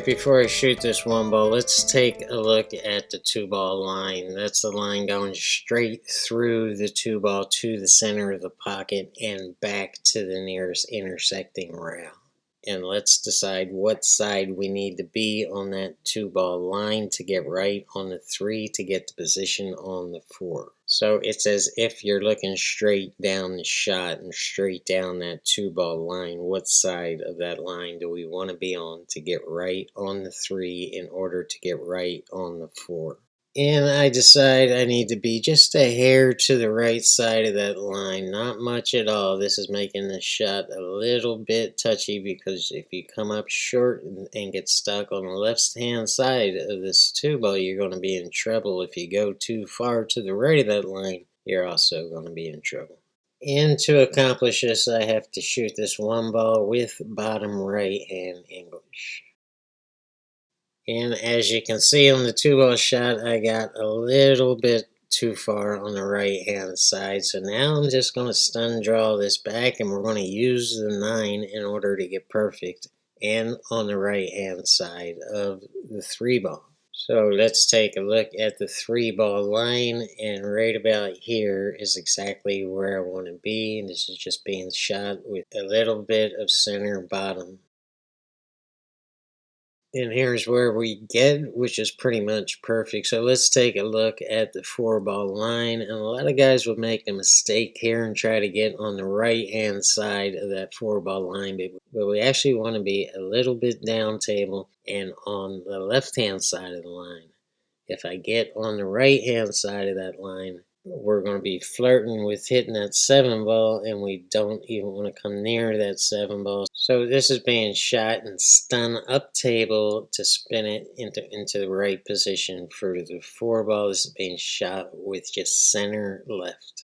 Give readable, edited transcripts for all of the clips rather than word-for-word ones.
before I shoot this one ball, let's take a look at the two ball line. That's the line going straight through the two ball to the center of the pocket and back to the nearest intersecting rail. And let's decide what side we need to be on that two ball line to get right on the 3 to get the position on the 4. So it's as if you're looking straight down the shot and straight down that two ball line. What side of that line do we want to be on to get right on the 3 in order to get right on the 4? And I decide I need to be just a hair to the right side of that line, not much at all. This is making the shot a little bit touchy because if you come up short and get stuck on the left-hand side of this two ball, you're going to be in trouble. If you go too far to the right of that line, you're also going to be in trouble. And to accomplish this, I have to shoot this one ball with bottom right hand English. And as you can see on the two ball shot, I got a little bit too far on the right hand side. So now I'm just going to stun draw this back and we're going to use the 9 in order to get perfect and on the right hand side of the 3 ball. So let's take a look at the 3 ball line, and right about here is exactly where I want to be. And this is just being shot with a little bit of center bottom. And here's where we get, which is pretty much perfect. So let's take a look at the 4 ball line. And a lot of guys will make a mistake here and try to get on the right hand side of that 4 ball line. But we actually want to be a little bit down table and on the left hand side of the line. If I get on the right hand side of that line, we're going to be flirting with hitting that 7 ball, and we don't even want to come near that 7 ball. So this is being shot and stun up table to spin it into the right position for the 4 ball. This is being shot with just center left.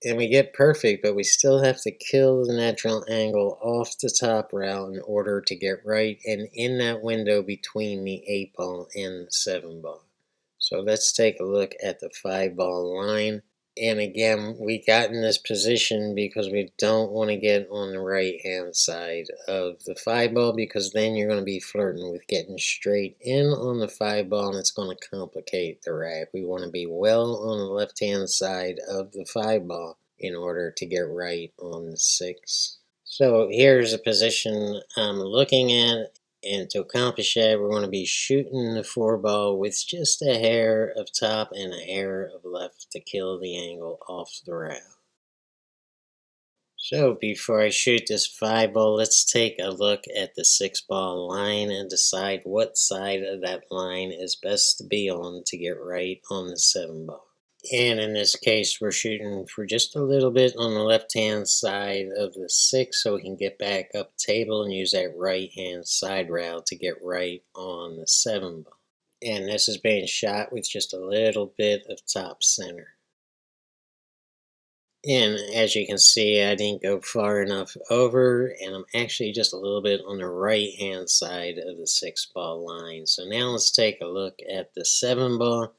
And we get perfect, but we still have to kill the natural angle off the top rail in order to get right and in that window between the 8 ball and the 7 ball. So let's take a look at the 5 ball line. And again, we got in this position because we don't want to get on the right hand side of the 5 ball, because then you're going to be flirting with getting straight in on the 5 ball and it's going to complicate the rack. We want to be well on the left hand side of the 5 ball in order to get right on the 6. So here's a position I'm looking at. And to accomplish that, we're going to be shooting the 4 ball with just a hair of top and a hair of left to kill the angle off the rail. So before I shoot this 5 ball, let's take a look at the 6 ball line and decide what side of that line is best to be on to get right on the 7 ball. And in this case, we're shooting for just a little bit on the left-hand side of the 6 so we can get back up table and use that right-hand side rail to get right on the 7 ball. And this is being shot with just a little bit of top center. And as you can see, I didn't go far enough over, and I'm actually just a little bit on the right-hand side of the 6 ball line. So now let's take a look at the 7 ball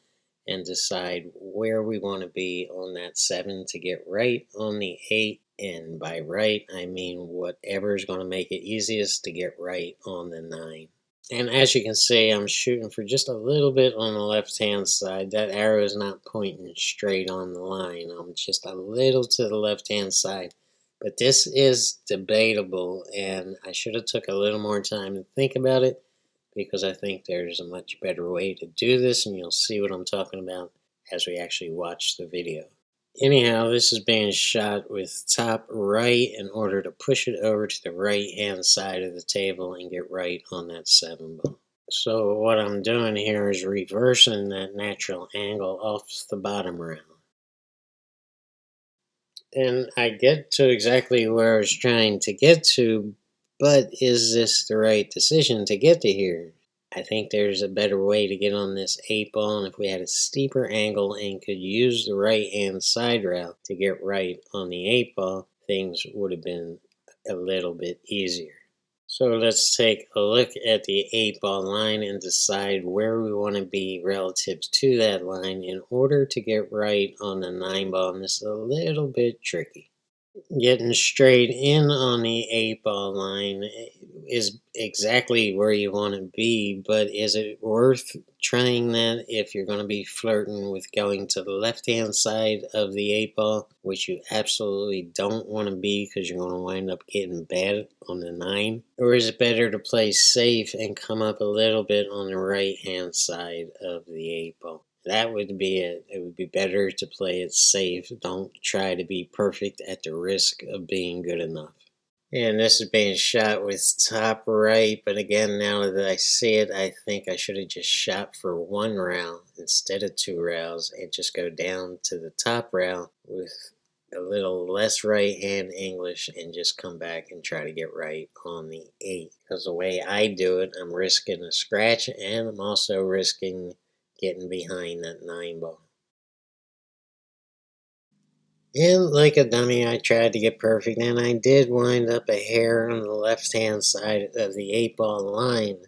and decide where we want to be on that 7 to get right on the 8. And by right, I mean whatever is going to make it easiest to get right on the 9. And as you can see, I'm shooting for just a little bit on the left-hand side. That arrow is not pointing straight on the line. I'm just a little to the left-hand side. But this is debatable, and I should have took a little more time to think about it, because I think there's a much better way to do this, and you'll see what I'm talking about as we actually watch the video. Anyhow, this is being shot with top right in order to push it over to the right hand side of the table and get right on that 7 ball. So what I'm doing here is reversing that natural angle off the bottom rail. And I get to exactly where I was trying to get to, but is this the right decision to get to here? I think there's a better way to get on this 8 ball, and if we had a steeper angle and could use the right hand side rail to get right on the 8 ball, things would have been a little bit easier. So let's take a look at the 8 ball line and decide where we want to be relative to that line in order to get right on the 9 ball, and this is a little bit tricky. Getting straight in on the 8 ball line is exactly where you want to be, but is it worth trying that if you're going to be flirting with going to the left hand side of the 8 ball, which you absolutely don't want to be because you're going to wind up getting bad on the 9? Or is it better to play safe and come up a little bit on the right hand side of the 8 ball? That would be it. It would be better to play it safe. Don't try to be perfect at the risk of being good enough. And this is being shot with top right, but again, now that I see it, I think I should have just shot for 1 rail instead of 2 rails and just go down to the top rail with a little less right hand English and just come back and try to get right on the 8. Because the way I do it, I'm risking a scratch and I'm also risking getting behind that 9 ball. And like a dummy, I tried to get perfect, and I did wind up a hair on the left-hand side of the 8 ball line.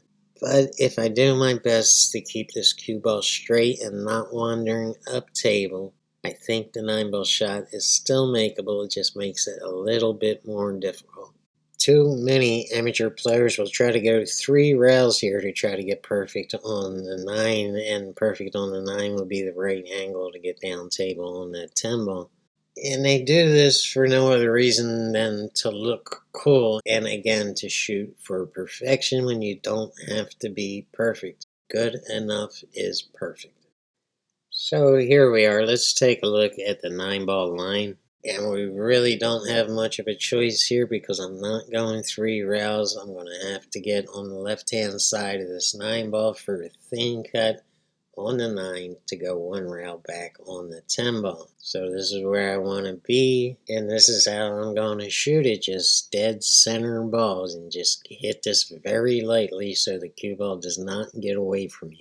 But if I do my best to keep this cue ball straight and not wandering up table, I think the 9 ball shot is still makeable. It just makes it a little bit more difficult. Too many amateur players will try to go 3 rails here to try to get perfect on the 9, and perfect on the 9 will be the right angle to get down table on that 10 ball. And they do this for no other reason than to look cool and again to shoot for perfection when you don't have to be perfect. Good enough is perfect. So here we are. Let's take a look at the 9 ball line. And we really don't have much of a choice here because I'm not going 3 rails. I'm going to have to get on the left-hand side of this 9 ball for a thin cut on the 9 to go 1 rail back on the 10 ball. So this is where I want to be, and this is how I'm going to shoot it, just dead center balls, and just hit this very lightly so the cue ball does not get away from you.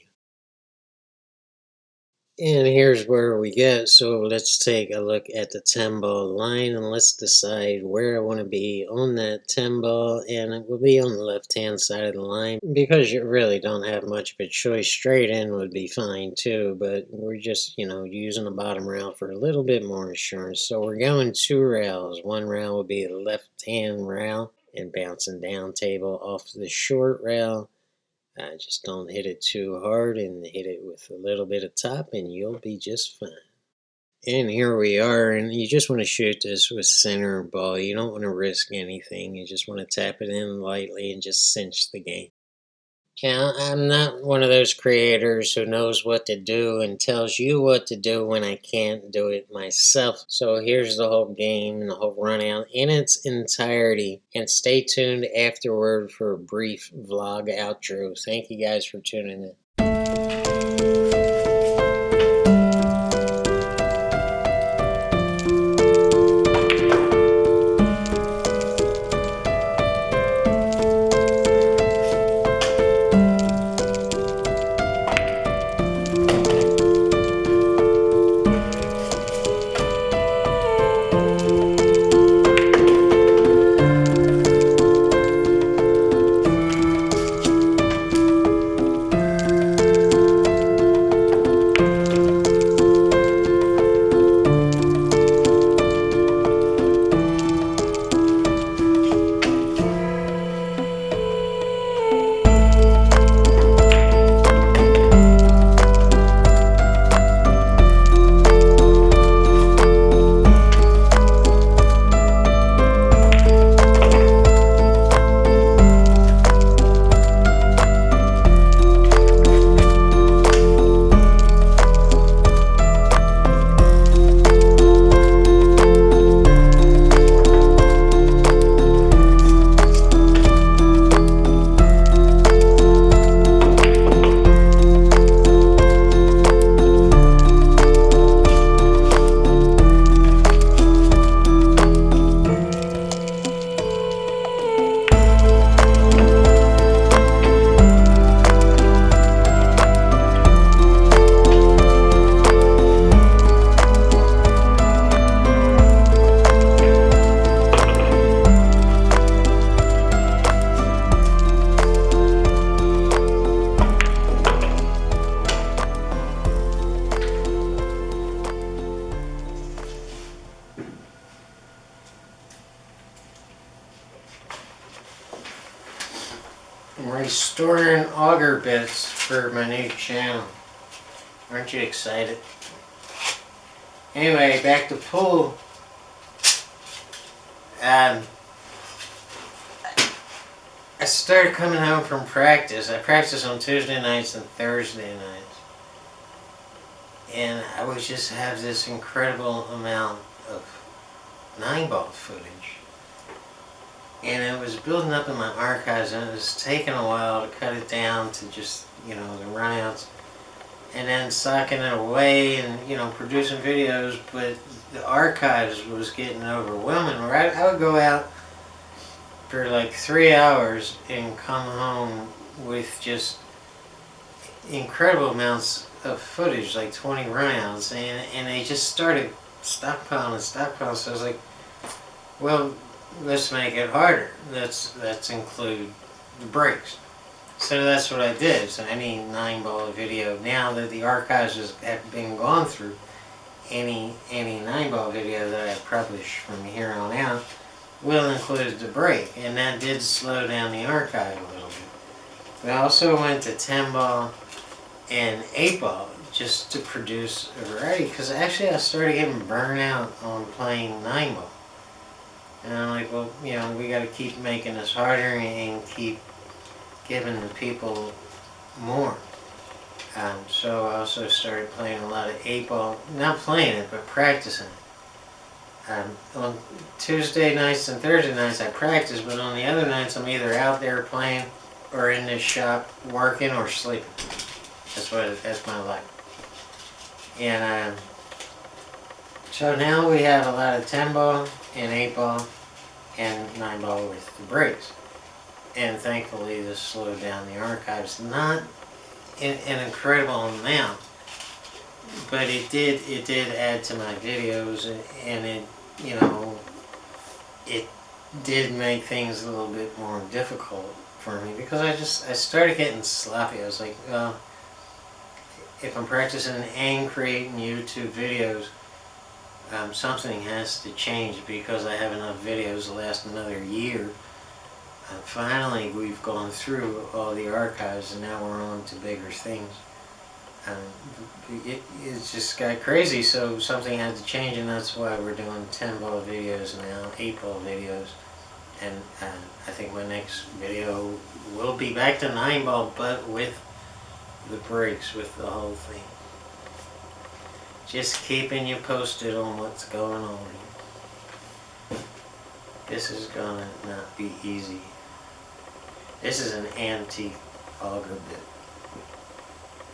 And here's where we get. So let's take a look at the 10 ball line and let's decide where I want to be on that 10 ball. And it will be on the left hand side of the line because you really don't have much of a choice. Straight in would be fine too, but we're just, using the bottom rail for a little bit more insurance. So we're going 2 rails. 1 rail will be the left hand rail and bouncing down table off the short rail. Just don't hit it too hard and hit it with a little bit of top and you'll be just fine. And here we are, and you just want to shoot this with center ball. You don't want to risk anything. You just want to tap it in lightly and just cinch the game. Now, I'm not one of those creators who knows what to do and tells you what to do when I can't do it myself. So here's the whole game and the whole run out in its entirety. And stay tuned afterward for a brief vlog outro. Thank you guys for tuning in. restoring auger bits for my new channel. Aren't you excited? Anyway, back to pool. I started coming home from practice. I practice on Tuesday nights and Thursday nights. And I would just have this incredible amount of 9-ball footage. And it was building up in my archives, and it was taking a while to cut it down to just, the runouts. And then socking it away and, producing videos, but the archives was getting overwhelming. Where I would go out for like 3 hours and come home with just incredible amounts of footage, like 20 runouts, and they just started stockpiling. So I was like, well, let's make it harder. Let's include the breaks. So that's what I did. So any 9-ball video, now that the archives have been gone through, any 9-ball video that I publish from here on out will include the break, and that did slow down the archive a little bit. But I also went to 10-ball and 8-ball just to produce a variety, because actually I started getting burnt out on playing 9-ball. And I'm like, well, we got to keep making this harder and keep giving the people more. So I also started playing a lot of 8-ball, not playing it, but practicing it. On Tuesday nights and Thursday nights I practice, but on the other nights I'm either out there playing or in this shop working or sleeping. That's my life. And so now we have a lot of 10-ball and 8-ball and 9-ball with the breaks. And thankfully this slowed down the archives. Not an incredible amount, but it did add to my videos, and it did make things a little bit more difficult for me, because I started getting sloppy. I was like, well, if I'm practicing and creating YouTube videos, something has to change, because I have enough videos to last another year. Finally, we've gone through all the archives, and now we're on to bigger things. It's just got crazy, so something had to change, and that's why we're doing 10-ball videos now, 8-ball videos. And I think my next video will be back to 9-ball, but with the breaks, with the whole thing. Just keeping you posted on what's going on here. This is gonna not be easy. This is an antique auger bit,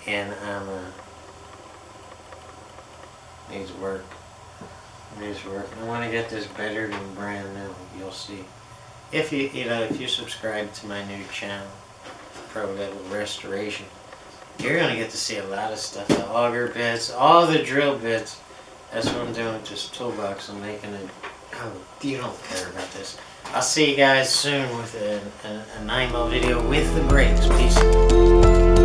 and needs work. I want to get this better than brand new. You'll see. If you subscribe to my new channel, Pro Level Restoration, you're gonna get to see a lot of stuff. The auger bits, all the drill bits. That's what I'm doing with this toolbox. I'm making it. Oh, you don't care about this. I'll see you guys soon with a 9-ball video with the brakes. Peace.